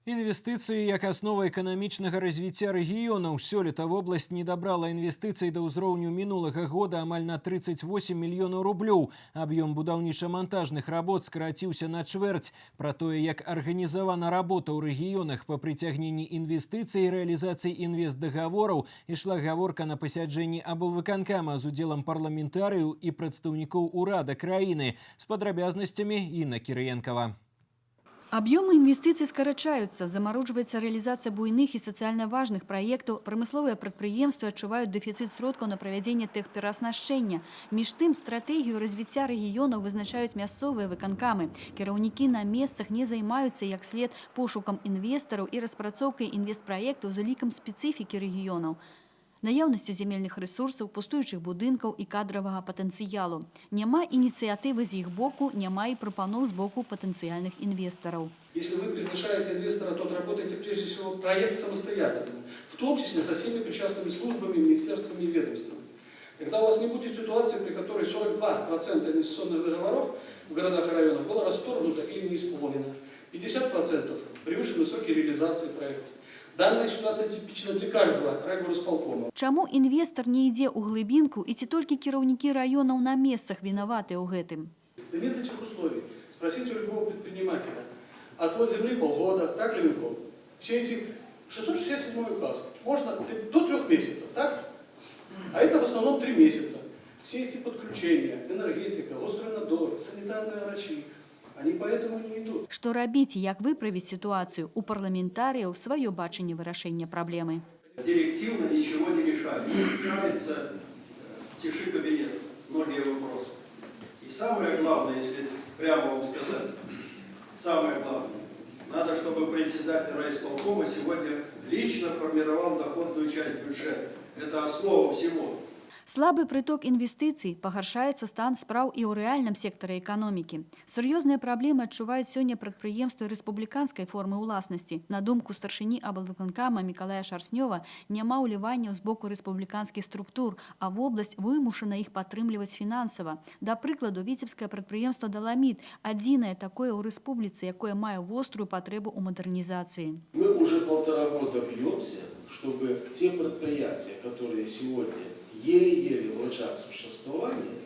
Інвестыцыі як аснова эканамічнага развіцця рэгіёнаў. Сёлета вобласць не дабрала інвестыцый да ўзроўню мінулага года амаль на 38 мільёнаў рублёў. Аб'ём будаўніча-мантажных работ скараціўся на чвэрць. Пра тое, як арганізавана работа ў рэгіёнах па прыцягненні інвестыцый і рэалізацыі інвестдагавораў, ішла гаворка на пасяджэнні аблвыканкама з удзелам парламентарыяў і прадстаўнікоў урада краіны. З падрабязнасцямі Інна Кірыенкава. Объемы инвестиций скорочаются, замороживается реализация буйных и социально важных проектов, промысловые предприятия отчувают дефицит сродков на проведение техпереоснащения. Між тым, стратегию развития регионов вызначают мясцовые выканкамы. Кіраўнікі на месцах не займаются як след пошуком инвесторов и распрацоўкай инвестпроектов за лікам специфики регионов. Наяўнасцю земельных ресурсов, пустуючых будынкаў и кадрового потенциалу. Няма инициативы з іх боку, няма и прапаноў з боку потенциальных инвесторов. Если вы приглашаете инвестора, то работаете прежде всего проект самостоятельно, в том числе со всеми причастными службами, министерствами и ведомствами. Тогда у вас не будет ситуации, при которой 42% инвестиционных договоров в городах и районах было расторгнуто или не исполнено, 50% превышены сроки реализации проекта. Данная ситуация типична для каждого райгорисполкома. Чаму інвестор не ідзе ў глыбінку і ці толькі кіраўнікі раёнаў на месцах вінаваты ў гэтым? Да нет этих условий. Спросите у любого предпринимателя. Отвод земли полгода, так ли легко? Все эти 667 указ. Можно до 3 месяцев, так? А это в основном 3 месяца. Все эти подключения, энергетика, Госрайонадзор, санитарные врачи. Они поэтому не идут. Што рабіць і як выправіць ситуацию? У парламентарыяў сваё бачанне вырашэння праблемы. Директивно ничего не решается. Решается тиши кабинет, многие вопросы. И самое главное, если прямо вам сказать, самое главное, надо, чтобы председатель райисполкома сегодня лично формировал доходную часть бюджета. Это основа всего. Слабый приток инвестиций пагаршаецца стан спраў і ў рэальным сектары эканомікі. Сур'ёзныя праблемы адчуваюць сёння прадпрыемствы рэспубліканскай формы ўласнасці. На думку старшыні аблвыканкама Мікалая Шарснёва, няма ўліванняў з боку рэспубліканскіх структур, а вобласць вымушана іх падтрымліваць фінансава. Да прыкладу, віцебскае прадпрыемства «Даламіт» адзінае такое ў рэспубліцы, якое мае вострую патрэбу ў мадэрнізацыі. Мы уже 1,5 года бьемся, чтобы те предприятия, которые сегодня еле-еле влачат существование,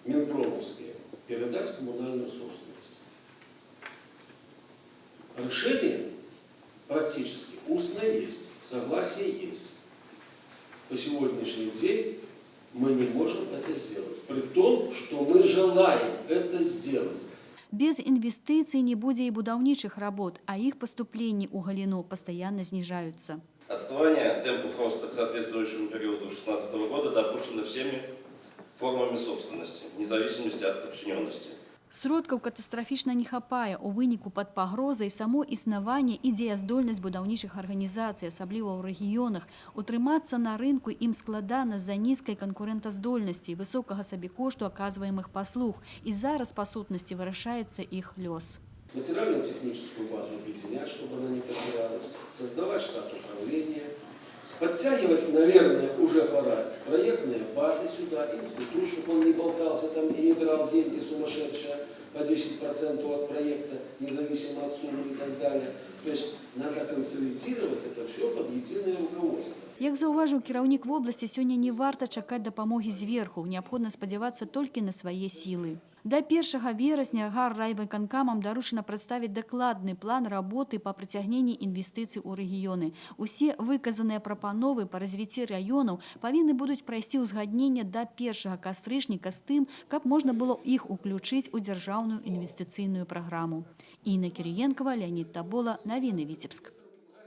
минпромовские, передать в коммунальную собственность. Решение практически устное есть, согласие есть. По сегодняшний день мы не можем это сделать, при том, что мы желаем это сделать. Без инвестиций не будзе і будаўнічых работ, а их поступлений у галіну постоянно снижаются. Отставание темпов роста к соответствующему периоду 2016 года допущено всеми формами собственности, вне зависимости от подчиненности. Сродкаў катастрафічна не хапае, у выніку пад пагрозай само існаванне і дзеяздольнасць будаўнічых арганізацый, асабліва ў рэгіёнах. Утрымацца на рынку ім складана з-за нізкай канкурэнтаздольнасці, высокага сабекошту аказваемых паслуг, і зараз па сутнасці вырашаецца іх лёс. Материально-техническую базу объединять, чтобы она не потерялась, создавать штат управления, подтягивать, наверное, уже пора проектные базы сюда, институт, чтобы он не болтался там и не драл деньги сумасшедшие по 10% от проекта, независимо от суммы и так далее. То есть надо консолидировать это все под единое руководство. Як заўважыў кіраўнік вобласці, сёння не варта чакаць дапамогі зверху, неабходна спадзявацца толькі на свае сілы. До 1 верасня райвыканкамам даручана прадставіць дакладны план работы па прыцягненні інвестыцый у рэгіёны. Усе выказаныя прапановы па развіцці раёнаў павінны будуць прайсці ўзгадненне да 1 кастрычніка з тым, каб можна было іх уключыць у дзяржаўную інвестыцыйную праграму. Інна Кірыенкава, Леонид Табола, навіны Віцебск.